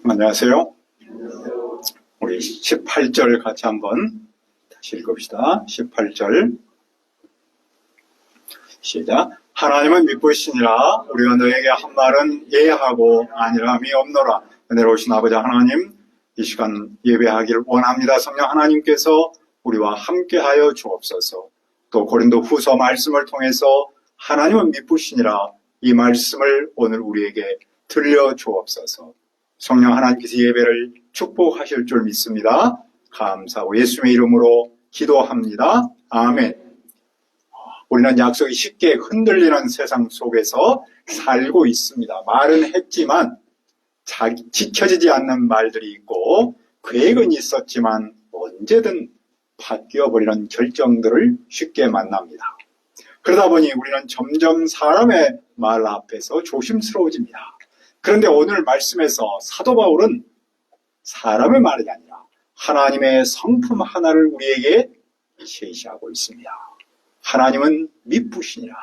안녕하세요. 우리 18절 같이 한번 다시 읽읍시다. 18절 시작. 하나님은 믿으시니라. 우리가 너에게 한 말은 예하고 아니라함이 없노라. 은혜로우신 아버지 하나님, 이 시간 예배하기를 원합니다. 성령 하나님께서 우리와 함께하여 주옵소서. 또 고린도 후서 말씀을 통해서 하나님은 믿으시니라, 이 말씀을 오늘 우리에게 들려주옵소서. 성령 하나님께서 예배를 축복하실 줄 믿습니다. 감사하고 예수님의 이름으로 기도합니다. 아멘. 우리는 약속이 쉽게 흔들리는 세상 속에서 살고 있습니다. 말은 했지만 지켜지지 않는 말들이 있고, 계획은 있었지만 언제든 바뀌어버리는 결정들을 쉽게 만납니다. 그러다 보니 우리는 점점 사람의 말 앞에서 조심스러워집니다. 그런데 오늘 말씀에서 사도 바울은 사람의 말이 아니라 하나님의 성품 하나를 우리에게 제시하고 있습니다. 하나님은 믿으시니라.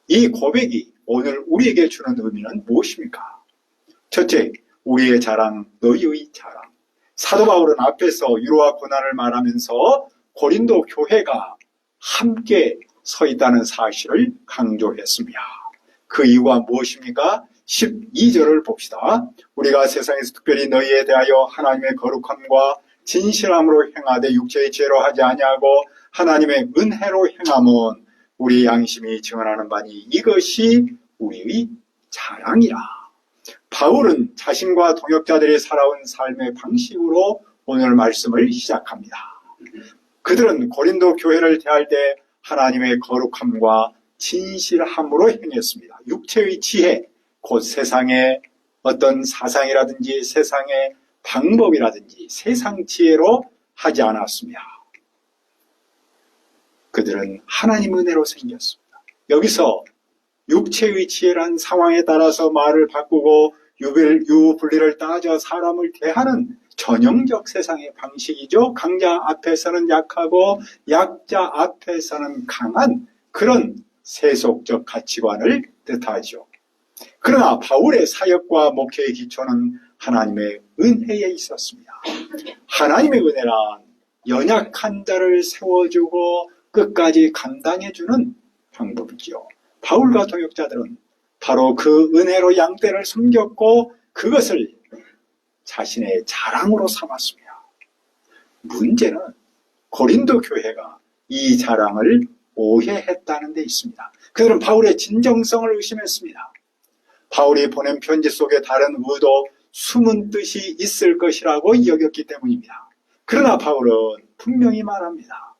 이 고백이 오늘 우리에게 주는 의미는 무엇입니까? 첫째, 우리의 자랑, 너희의 자랑. 사도 바울은 앞에서 위로와 고난을 말하면서 고린도 교회가 함께 서 있다는 사실을 강조했습니다. 그 이유가 무엇입니까? 12절을 봅시다. 우리가 세상에서 특별히 너희에 대하여 하나님의 거룩함과 진실함으로 행하되 육체의 죄로 하지 아니하고 하나님의 은혜로 행함은 우리 양심이 증언하는 바니 이것이 우리의 자랑이라. 바울은 자신과 동역자들이 살아온 삶의 방식으로 오늘 말씀을 시작합니다. 그들은 고린도 교회를 대할 때 하나님의 거룩함과 진실함으로 행했습니다. 육체의 지혜, 곧 세상의 어떤 사상이라든지 세상의 방법이라든지 세상 지혜로 하지 않았습니다. 그들은 하나님 은혜로 생겼습니다. 여기서 육체의 지혜란 상황에 따라서 말을 바꾸고 유분리를 따져 사람을 대하는 전형적 세상의 방식이죠. 강자 앞에서는 약하고 약자 앞에서는 강한 그런 세속적 가치관을 뜻하죠. 그러나 바울의 사역과 목회의 기초는 하나님의 은혜에 있었습니다. 하나님의 은혜란 연약한 자를 세워주고 끝까지 감당해주는 방법이지요. 바울과 동역자들은 바로 그 은혜로 양떼를 섬겼고 그것을 자신의 자랑으로 삼았습니다. 문제는 고린도 교회가 이 자랑을 오해했다는 데 있습니다. 그들은 바울의 진정성을 의심했습니다. 바울이 보낸 편지 속에 다른 의도, 숨은 뜻이 있을 것이라고 여겼기 때문입니다. 그러나 바울은 분명히 말합니다.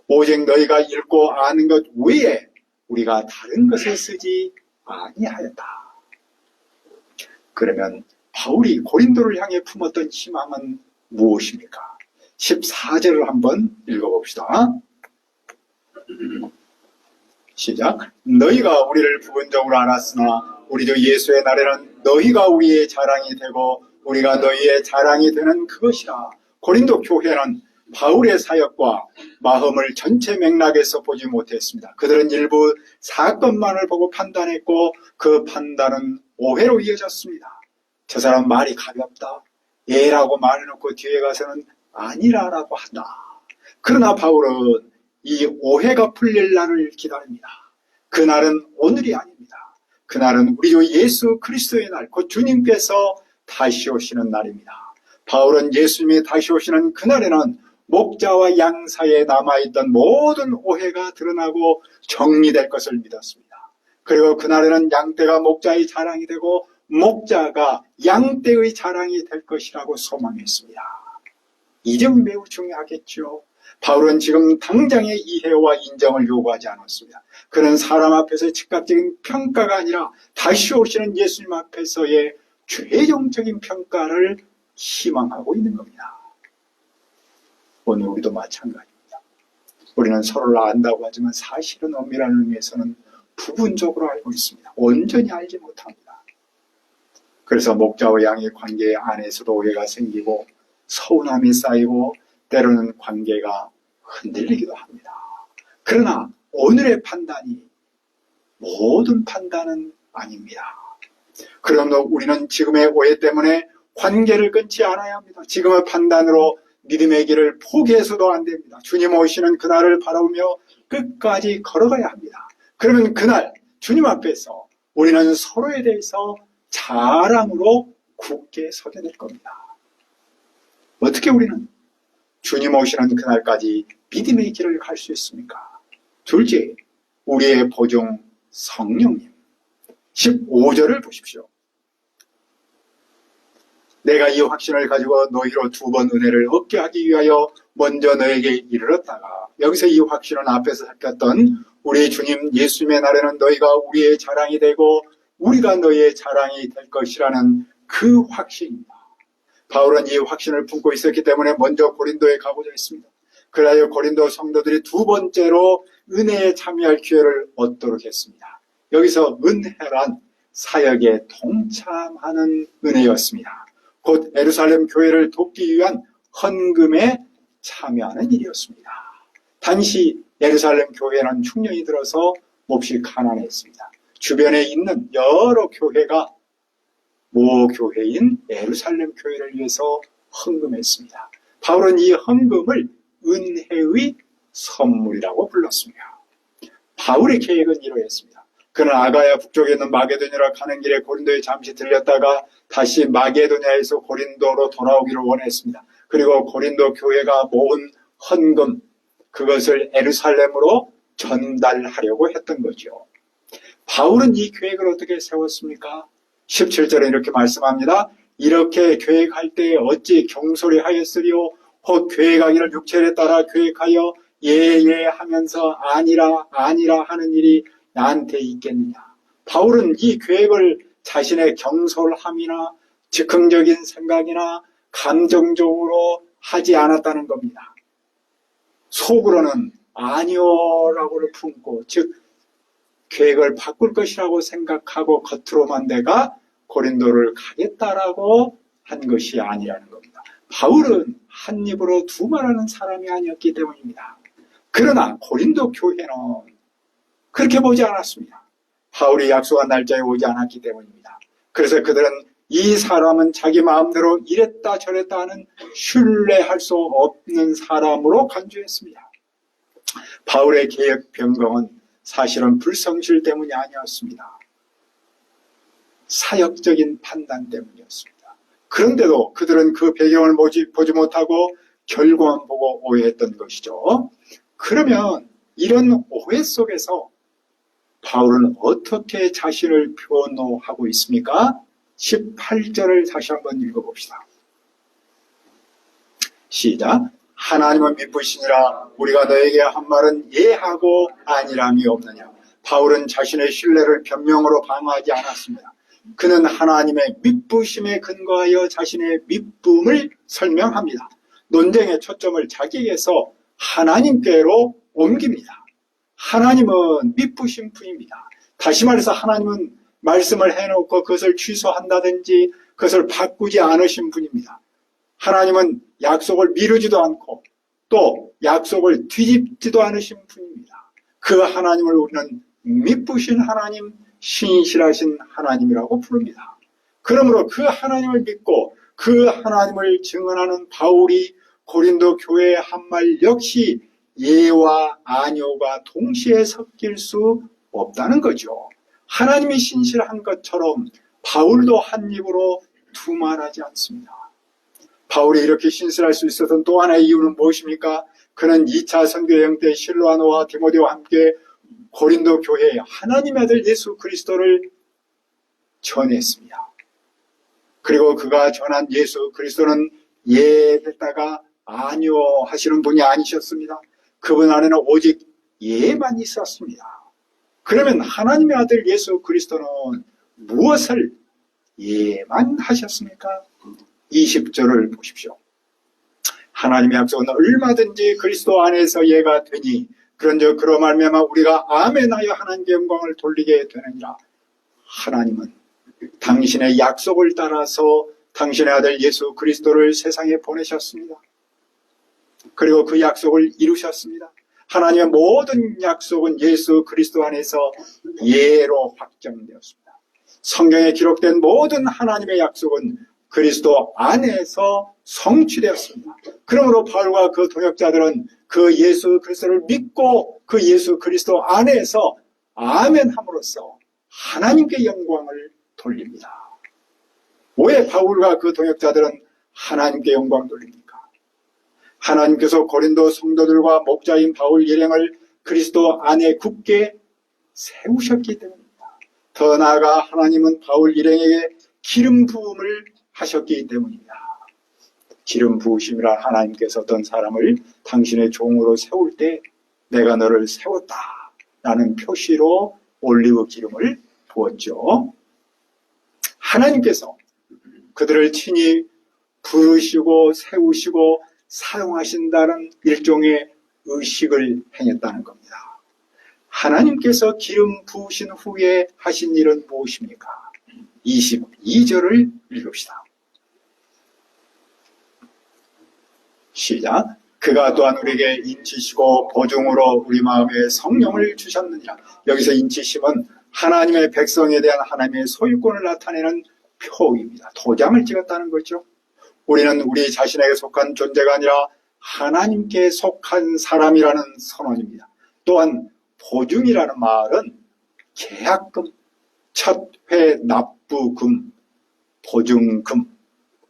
오직 너희가 읽고 아는 것 외에 우리가 다른 것을 쓰지 아니하였다. 그러면 바울이 고린도를 향해 품었던 희망은 무엇입니까? 14절을 한번 읽어봅시다. 시작. 너희가 우리를 부분적으로 알았으나 우리 주 예수의 날에는 너희가 우리의 자랑이 되고 우리가 너희의 자랑이 되는 그것이라. 고린도 교회는 바울의 사역과 마음을 전체 맥락에서 보지 못했습니다. 그들은 일부 사건만을 보고 판단했고 그 판단은 오해로 이어졌습니다. 저 사람 말이 가볍다. 예라고 말해놓고 뒤에 가서는 아니라라고 한다. 그러나 바울은 이 오해가 풀릴 날을 기다립니다. 그날은 오늘이 아닙니다. 그날은 우리 주 예수 그리스도의 날, 곧 주님께서 다시 오시는 날입니다. 바울은 예수님이 다시 오시는 그날에는 목자와 양 사이에 남아있던 모든 오해가 드러나고 정리될 것을 믿었습니다. 그리고 그날에는 양떼가 목자의 자랑이 되고 목자가 양떼의 자랑이 될 것이라고 소망했습니다. 이 점이 매우 중요하겠죠. 바울은 지금 당장의 이해와 인정을 요구하지 않았습니다. 그는 사람 앞에서의 즉각적인 평가가 아니라 다시 오시는 예수님 앞에서의 최종적인 평가를 희망하고 있는 겁니다. 오늘 우리도 마찬가지입니다. 우리는 서로를 안다고 하지만 사실은 엄밀한 의미에서는 부분적으로 알고 있습니다. 온전히 알지 못합니다. 그래서 목자와 양의 관계 안에서도 오해가 생기고 서운함이 쌓이고 때로는 관계가 흔들리기도 합니다. 그러나 오늘의 판단이 모든 판단은 아닙니다. 그러므로 우리는 지금의 오해 때문에 관계를 끊지 않아야 합니다. 지금의 판단으로 믿음의 길을 포기해서도 안 됩니다. 주님 오시는 그날을 바라보며 끝까지 걸어가야 합니다. 그러면 그날 주님 앞에서 우리는 서로에 대해서 자랑으로 굳게 서게 될 겁니다. 어떻게 우리는 주님 오시는 그날까지 믿음의 길을 갈 수 있습니까? 둘째, 우리의 보증 성령님. 15절을 보십시오. 내가 이 확신을 가지고 너희로 두 번 은혜를 얻게 하기 위하여 먼저 너에게 이르렀다가, 여기서 이 확신은 앞에서 살폈던 우리 주님 예수님의 날에는 너희가 우리의 자랑이 되고 우리가 너희의 자랑이 될 것이라는 그 확신입니다. 바울은 이 확신을 품고 있었기 때문에 먼저 고린도에 가고자 했습니다. 그래야 고린도 성도들이 두 번째로 은혜에 참여할 기회를 얻도록 했습니다. 여기서 은혜란 사역에 동참하는 은혜였습니다. 곧 예루살렘 교회를 돕기 위한 헌금에 참여하는 일이었습니다. 당시 예루살렘 교회는 흉년이 들어서 몹시 가난했습니다. 주변에 있는 여러 교회가 모교회인 예루살렘 교회를 위해서 헌금했습니다. 바울은 이 헌금을 은혜의 선물이라고 불렀습니다. 바울의 계획은 이러했습니다. 그는 아가야 북쪽에 있는 마게도냐로 가는 길에 고린도에 잠시 들렸다가 다시 마게도냐에서 고린도로 돌아오기를 원했습니다. 그리고 고린도 교회가 모은 헌금, 그것을 예루살렘으로 전달하려고 했던 거죠. 바울은 이 계획을 어떻게 세웠습니까? 17절에 이렇게 말씀합니다. 이렇게 계획할 때에 어찌 경솔히 하였으리요? 곧 계획하기를 육체에 따라 계획하여 예예 하면서 아니라 하는 일이 나한테 있겠느냐. 바울은 이 계획을 자신의 경솔함이나 즉흥적인 생각이나 감정적으로 하지 않았다는 겁니다. 속으로는 아니요라고를 품고, 즉 계획을 바꿀 것이라고 생각하고 겉으로만 내가 고린도를 가겠다라고 한 것이 아니라는 겁니다. 바울은 한 입으로 두 말하는 사람이 아니었기 때문입니다. 그러나 고린도 교회는 그렇게 보지 않았습니다. 바울이 약속한 날짜에 오지 않았기 때문입니다. 그래서 그들은 이 사람은 자기 마음대로 이랬다 저랬다 하는 신뢰할 수 없는 사람으로 간주했습니다. 바울의 계획 변경은 사실은 불성실 때문이 아니었습니다. 사역적인 판단 때문이었습니다. 그런데도 그들은 그 배경을 보지 못하고 결과만 보고 오해했던 것이죠. 그러면 이런 오해 속에서 바울은 어떻게 자신을 변호하고 있습니까? 18절을 다시 한번 읽어봅시다. 시작. 하나님은 믿으시니라 우리가 너에게 한 말은 예하고 아니람이 없느냐. 바울은 자신의 신뢰를 변명으로 방어하지 않았습니다. 그는 하나님의 믿부심에 근거하여 자신의 믿음을 설명합니다. 논쟁의 초점을 자기에게서 하나님께로 옮깁니다. 하나님은 믿부심 분입니다. 다시 말해서 하나님은 말씀을 해놓고 그것을 취소한다든지 그것을 바꾸지 않으신 분입니다. 하나님은 약속을 미루지도 않고 또 약속을 뒤집지도 않으신 분입니다. 그 하나님을 우리는 믿부신 하나님, 신실하신 하나님이라고 부릅니다. 그러므로 그 하나님을 믿고 그 하나님을 증언하는 바울이 고린도 교회의 한 말 역시 예와 아니오가 동시에 섞일 수 없다는 거죠. 하나님이 신실한 것처럼 바울도 한 입으로 두 말하지 않습니다. 바울이 이렇게 신실할 수 있었던 또 하나의 이유는 무엇입니까? 그는 2차 선교여행 때 실로아노와 디모데와 함께 고린도 교회에 하나님의 아들 예수 그리스도를 전했습니다. 그리고 그가 전한 예수 그리스도는 예 됐다가 아니요 하시는 분이 아니셨습니다. 그분 안에는 오직 예만 있었습니다. 그러면 하나님의 아들 예수 그리스도는 무엇을 예만 하셨습니까? 20절을 보십시오. 하나님의 약속은 얼마든지 그리스도 안에서 예가 되니 그런즉 그로 말미암아 우리가 아멘하여 하나님께 영광을 돌리게 되느니라. 하나님은 당신의 약속을 따라서 당신의 아들 예수 그리스도를 세상에 보내셨습니다. 그리고 그 약속을 이루셨습니다. 하나님의 모든 약속은 예수 그리스도 안에서 예로 확정되었습니다. 성경에 기록된 모든 하나님의 약속은 그리스도 안에서 성취되었습니다. 그러므로 바울과 그 동역자들은 그 예수 그리스도를 믿고 그 예수 그리스도 안에서 아멘 함으로써 하나님께 영광을 돌립니다. 왜 바울과 그 동역자들은 하나님께 영광 돌립니까? 하나님께서 고린도 성도들과 목자인 바울 일행을 그리스도 안에 굳게 세우셨기 때문입니다. 더 나아가 하나님은 바울 일행에게 기름 부음을 하셨기 때문입니다. 기름 부으심이라 하나님께서 어떤 사람을 당신의 종으로 세울 때 내가 너를 세웠다 라는 표시로 올리브 기름을 부었죠. 하나님께서 그들을 친히 부르시고 세우시고 사용하신다는 일종의 의식을 행했다는 겁니다. 하나님께서 기름 부으신 후에 하신 일은 무엇입니까? 22절을 읽읍시다. 시작. 그가 또한 우리에게 인치시고 보증으로 우리 마음에 성령을 주셨느니라. 여기서 인치심은 하나님의 백성에 대한 하나님의 소유권을 나타내는 표입니다. 도장을 찍었다는 거죠. 우리는 우리 자신에게 속한 존재가 아니라 하나님께 속한 사람이라는 선언입니다. 또한 보증이라는 말은 계약금, 첫 회 납부금, 보증금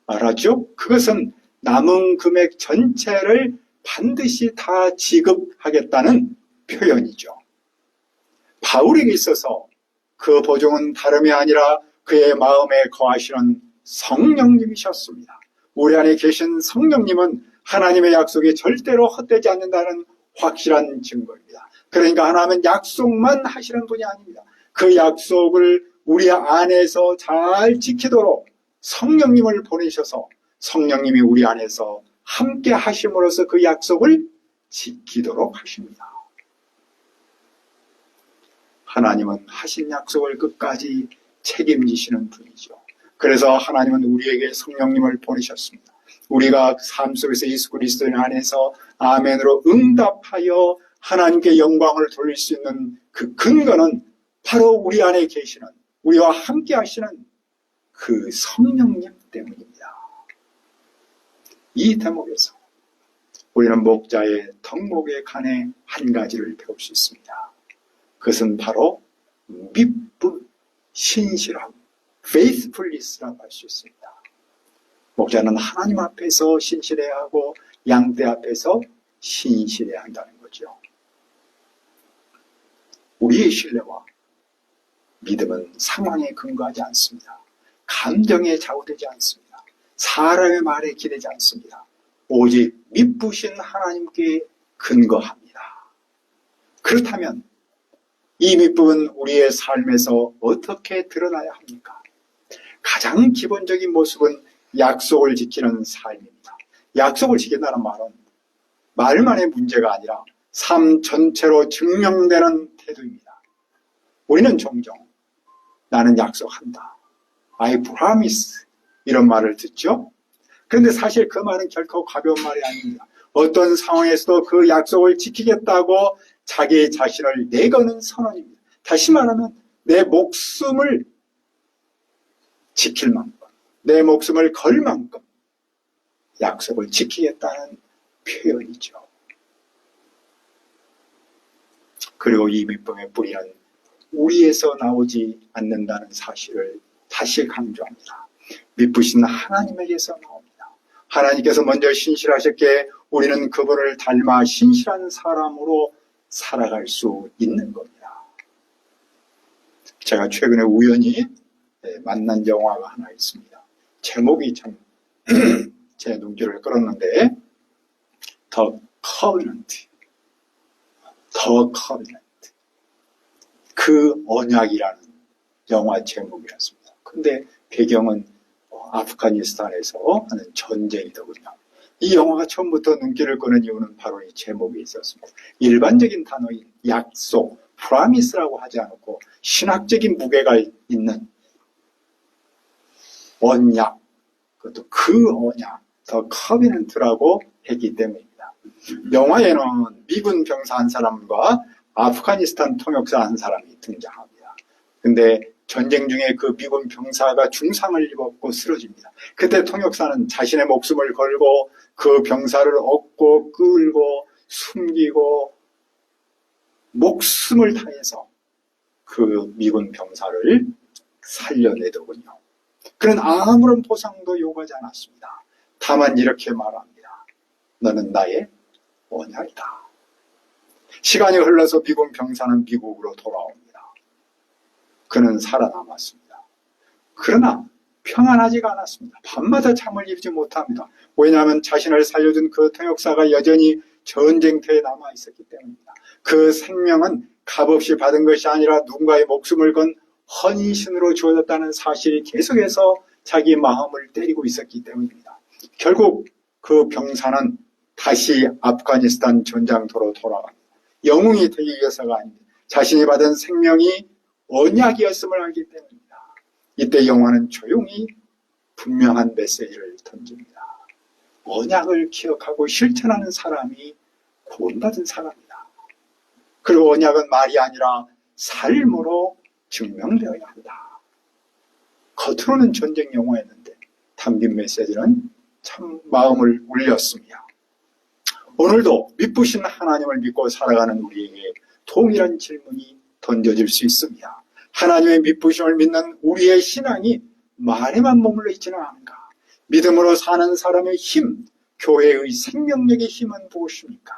말하죠. 그것은 남은 금액 전체를 반드시 다 지급하겠다는 표현이죠. 바울에게 있어서 그 보증은 다름이 아니라 그의 마음에 거하시는 성령님이셨습니다. 우리 안에 계신 성령님은 하나님의 약속이 절대로 헛되지 않는다는 확실한 증거입니다. 그러니까 하나님은 약속만 하시는 분이 아닙니다. 그 약속을 우리 안에서 잘 지키도록 성령님을 보내셔서 성령님이 우리 안에서 함께 하심으로써 그 약속을 지키도록 하십니다. 하나님은 하신 약속을 끝까지 책임지시는 분이죠. 그래서 하나님은 우리에게 성령님을 보내셨습니다. 우리가 삶 속에서 예수 그리스도 안에서 아멘으로 응답하여 하나님께 영광을 돌릴 수 있는 그 근거는 바로 우리 안에 계시는, 우리와 함께 하시는 그 성령님 때문입니다. 이 대목에서 우리는 목자의 덕목에 관해 한 가지를 배울 수 있습니다. 그것은 바로 믿음, 신실함, faithfulness라고 할 수 있습니다. 목자는 하나님 앞에서 신실해야 하고 양떼 앞에서 신실해야 한다는 거죠. 우리의 신뢰와 믿음은 상황에 근거하지 않습니다. 감정에 좌우되지 않습니다. 사람의 말에 기대지 않습니다. 오직 믿으신 하나님께 근거합니다. 그렇다면 이 믿음은 우리의 삶에서 어떻게 드러나야 합니까? 가장 기본적인 모습은 약속을 지키는 삶입니다. 약속을 지킨다는 말은 말만의 문제가 아니라 삶 전체로 증명되는 태도입니다. 우리는 종종 나는 약속한다, I promise 이런 말을 듣죠. 그런데 사실 그 말은 결코 가벼운 말이 아닙니다. 어떤 상황에서도 그 약속을 지키겠다고 자기 자신을 내거는 선언입니다. 다시 말하면 내 목숨을 지킬 만큼, 내 목숨을 걸 만큼 약속을 지키겠다는 표현이죠. 그리고 이 믿음의 뿌리는 우리에서 나오지 않는다는 사실을 다시 강조합니다. 믿으신 하나님에게서 나옵니다. 하나님께서 먼저 신실하셨기에 우리는 그분을 닮아 신실한 사람으로 살아갈 수 있는 겁니다. 제가 최근에 우연히 만난 영화가 하나 있습니다. 제목이 참 제 눈길을 끌었는데 The Covenant, 그 언약이라는 영화 제목이었습니다. 근데 배경은 아프가니스탄에서 하는 전쟁이더군요. 이 영화가 처음부터 눈길을 끄는 이유는 바로 이 제목이 있었습니다. 일반적인 단어인 약속, promise라고 하지 않고 신학적인 무게가 있는 언약, 그것도 그 언약, 더 커비넌트라고 했기 때문입니다. 영화에는 미군 병사 한 사람과 아프가니스탄 통역사 한 사람이 등장합니다. 근데 전쟁 중에 그 미군 병사가 중상을 입었고 쓰러집니다. 그때 통역사는 자신의 목숨을 걸고 그 병사를 업고 끌고 숨기고 목숨을 다해서 그 미군 병사를 살려내더군요. 그는 아무런 보상도 요구하지 않았습니다. 다만 이렇게 말합니다. 너는 나의 언약이다. 시간이 흘러서 미군 병사는 미국으로 돌아옵니다. 그는 살아남았습니다. 그러나 평안하지가 않았습니다. 밤마다 잠을 이루지 못합니다. 왜냐하면 자신을 살려준 그 통역사가 여전히 전쟁터에 남아있었기 때문입니다. 그 생명은 값없이 받은 것이 아니라 누군가의 목숨을 건 헌신으로 주어졌다는 사실이 계속해서 자기 마음을 때리고 있었기 때문입니다. 결국 그 병사는 다시 아프가니스탄 전장터로 돌아갑니다. 영웅이 되기 위해서가 아닙니다. 자신이 받은 생명이 언약이었음을 알기 때문입니다. 이때 영화는 조용히 분명한 메시지를 던집니다. 언약을 기억하고 실천하는 사람이 구원받은 사람이다. 그리고 언약은 말이 아니라 삶으로 증명되어야 한다. 겉으로는 전쟁 영화였는데 담긴 메시지는 참 마음을 울렸습니다. 오늘도 믿으신 하나님을 믿고 살아가는 우리에게 동일한 질문이 던져질 수 있습니다. 하나님의 믿으심을 믿는 우리의 신앙이 말에만 머물러 있지는 않은가? 믿음으로 사는 사람의 힘, 교회의 생명력의 힘은 무엇입니까?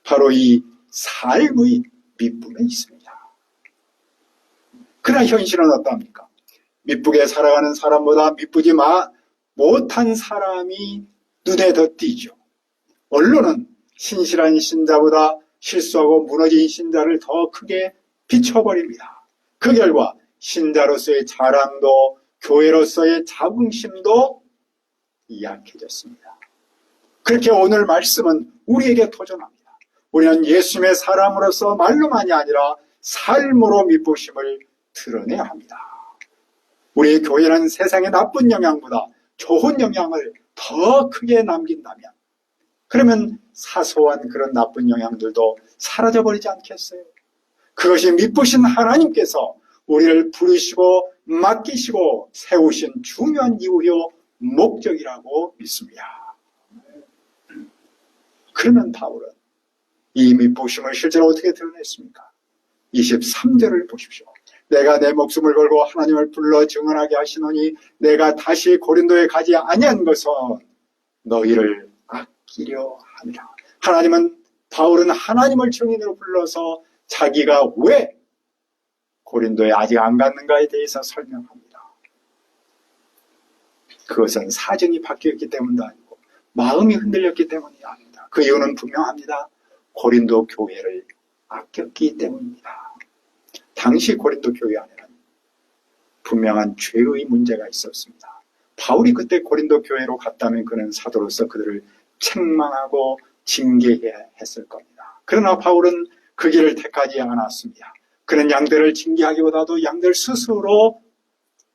바로 이 삶의 믿음에 있습니다. 그러나 현실은 어떠합니까? 믿게 살아가는 사람보다 믿지 못한 사람이 눈에 더 띄죠. 언론은 신실한 신자보다 실수하고 무너진 신자를 더 크게 비춰버립니다. 그 결과 신자로서의 자랑도 교회로서의 자긍심도 약해졌습니다. 그렇게 오늘 말씀은 우리에게 도전합니다. 우리는 예수님의 사람으로서 말로만이 아니라 삶으로 믿으심을 드러내야 합니다. 우리의 교회는 세상의 나쁜 영향보다 좋은 영향을 더 크게 남긴다면 그러면 사소한 그런 나쁜 영향들도 사라져버리지 않겠어요? 그것이 믿으신 하나님께서 우리를 부르시고 맡기시고 세우신 중요한 이유요 목적이라고 믿습니다. 그러면 바울은 이 믿으심을 실제로 어떻게 드러냈습니까? 23절을 보십시오. 내가 내 목숨을 걸고 하나님을 불러 증언하게 하시노니 내가 다시 고린도에 가지 아니한 것은 너희를 아끼려 함이라. 바울은 하나님을 증인으로 불러서 자기가 왜 고린도에 아직 안 갔는가에 대해서 설명합니다. 그것은 사정이 바뀌었기 때문도 아니고 마음이 흔들렸기 때문이 아닙니다. 그 이유는 분명합니다. 고린도 교회를 아꼈기 때문입니다. 당시 고린도 교회 안에는 분명한 죄의 문제가 있었습니다. 바울이 그때 고린도 교회로 갔다면 그는 사도로서 그들을 책망하고 징계해야 했을 겁니다. 그러나 바울은 그 길을 택하지 않았습니다. 그는 양들을 징계하기보다도 양들 스스로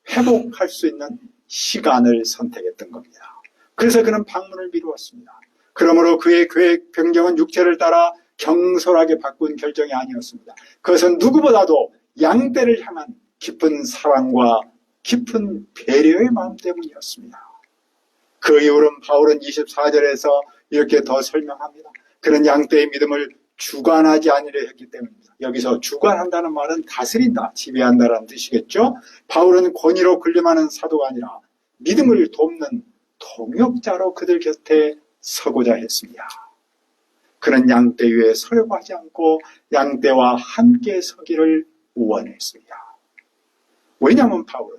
회복할 수 있는 시간을 선택했던 겁니다. 그래서 그는 방문을 미루었습니다. 그러므로 그의 계획 변경은 육체를 따라 경솔하게 바꾼 결정이 아니었습니다. 그것은 누구보다도 양떼를 향한 깊은 사랑과 깊은 배려의 마음 때문이었습니다. 그 이후로 바울은 24절에서 이렇게 더 설명합니다. 그는 양떼의 믿음을 주관하지 않으려 했기 때문입니다. 여기서 주관한다는 말은 다스린다, 지배한다라는 뜻이겠죠. 바울은 권위로 군림하는 사도가 아니라 믿음을 돕는 동역자로 그들 곁에 서고자 했습니다. 그는 양떼 위에 서려고 하지 않고 양떼와 함께 서기를 원했습니다. 왜냐하면 바울은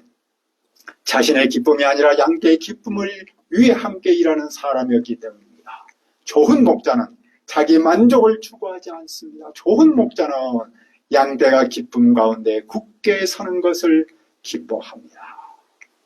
자신의 기쁨이 아니라 양떼의 기쁨을 위해 함께 일하는 사람이었기 때문입니다. 좋은 목자는 자기 만족을 추구하지 않습니다. 좋은 목자는 양떼가 기쁨 가운데 굳게 서는 것을 기뻐합니다.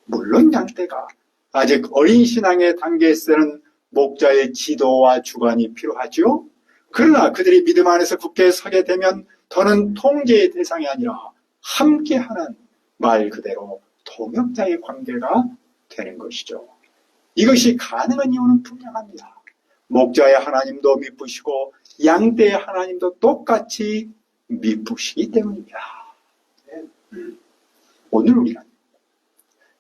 물론 양떼가 아직 어린 신앙의 단계에서는 목자의 지도와 주관이 필요하죠. 그러나 그들이 믿음 안에서 굳게 서게 되면 더는 통제의 대상이 아니라 함께하는 말 그대로 동역자의 관계가 되는 것이죠. 이것이 가능한 이유는 분명합니다. 목자의 하나님도 믿으시고 양떼의 하나님도 똑같이 믿으시기 때문입니다. 오늘 우리는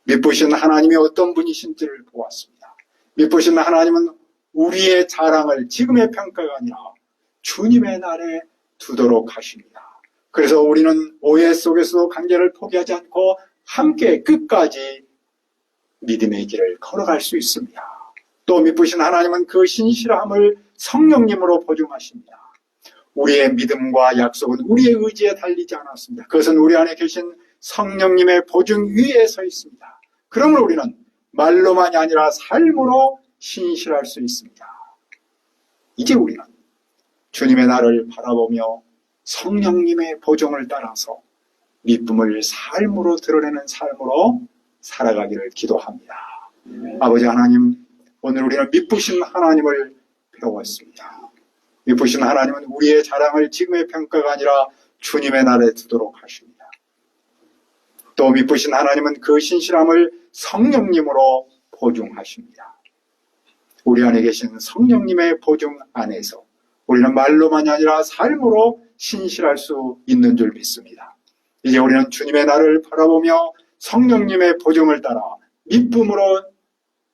미쁘신 하나님이 어떤 분이신지를 보았습니다. 미쁘신 하나님은 우리의 자랑을 지금의 평가가 아니라 주님의 날에 두도록 하십니다. 그래서 우리는 오해 속에서도 관계를 포기하지 않고 함께 끝까지 믿음의 길을 걸어갈 수 있습니다. 또 미쁘신 하나님은 그 신실함을 성령님으로 보증하십니다. 우리의 믿음과 약속은 우리의 의지에 달리지 않았습니다. 그것은 우리 안에 계신 성령님의 보증 위에 서 있습니다. 그러므로 우리는 말로만이 아니라 삶으로 신실할 수 있습니다. 이제 우리는 주님의 날을 바라보며 성령님의 보증을 따라서 미쁨을 삶으로 드러내는 삶으로 살아가기를 기도합니다. 아버지 하나님, 오늘 우리는 미쁘신 하나님을 배웠습니다. 미쁘신 하나님은 우리의 자랑을 지금의 평가가 아니라 주님의 날에 두도록 하십니다. 또 미쁘신 하나님은 그 신실함을 성령님으로 보증하십니다. 우리 안에 계신 성령님의 보증 안에서 우리는 말로만이 아니라 삶으로 신실할 수 있는 줄 믿습니다. 이제 우리는 주님의 날을 바라보며 성령님의 보증을 따라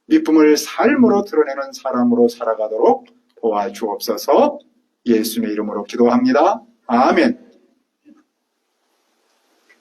미쁨을 삶으로 드러내는 사람으로 살아가도록 도와주옵소서. 예수님의 이름으로 기도합니다. 아멘.